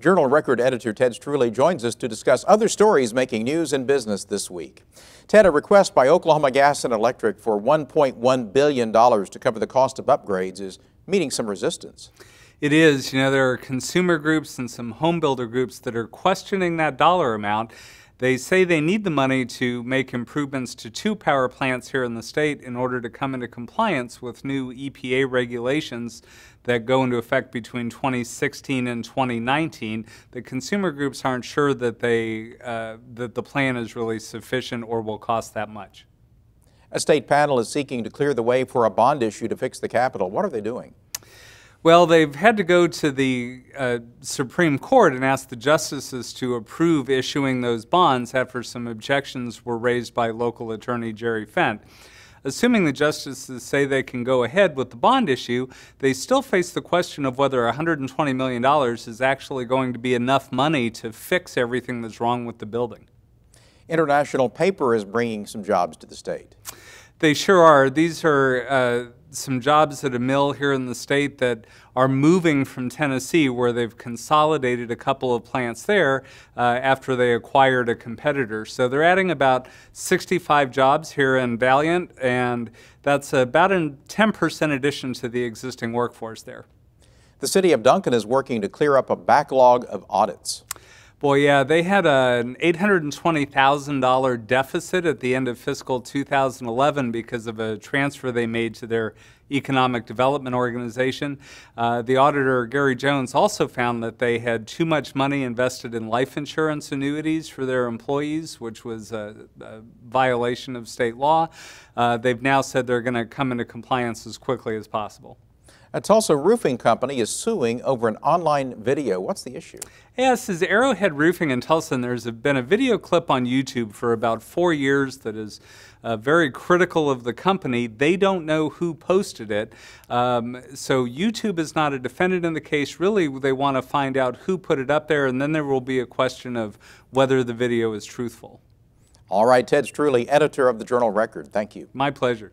Journal Record editor Ted Struley joins us to discuss other stories making news in business this week. Ted, a request by Oklahoma Gas and Electric for $1.1 billion to cover the cost of upgrades is meeting some resistance. It is. There are consumer groups and some home builder groups that are questioning that dollar amount. They say they need the money to make improvements to 2 power plants here in the state in order to come into compliance with new EPA regulations that go into effect between 2016 and 2019. The consumer groups aren't sure that that the plan is really sufficient or will cost that much. A state panel is seeking to clear the way for a bond issue to fix the Capitol. What are they doing? Well, they've had to go to the Supreme Court and ask the justices to approve issuing those bonds after some objections were raised by local attorney Jerry Fent. Assuming the justices say they can go ahead with the bond issue, they still face the question of whether $120 million is actually going to be enough money to fix everything that's wrong with the building. International Paper is bringing some jobs to the state. They sure are. These are some jobs at a mill here in the state that are moving from Tennessee, where they've consolidated a couple of plants there after they acquired a competitor. So they're adding about 65 jobs here in Valiant, and that's about a 10% addition to the existing workforce there. The city of Duncan is working to clear up a backlog of audits. Boy, yeah, they had an $820,000 deficit at the end of fiscal 2011 because of a transfer they made to their economic development organization. The auditor, Gary Jones, also found that they had too much money invested in life insurance annuities for their employees, which was a violation of state law. They've now said they're going to come into compliance as quickly as possible. A Tulsa roofing company is suing over an online video. What's the issue? Yes, this is Arrowhead Roofing in Tulsa, and there's been a video clip on YouTube for about 4 years that is very critical of the company. They don't know who posted it, so YouTube is not a defendant in the case. Really, they want to find out who put it up there, and then there will be a question of whether the video is truthful. All right, Ted Struley, editor of the Journal Record. Thank you. My pleasure.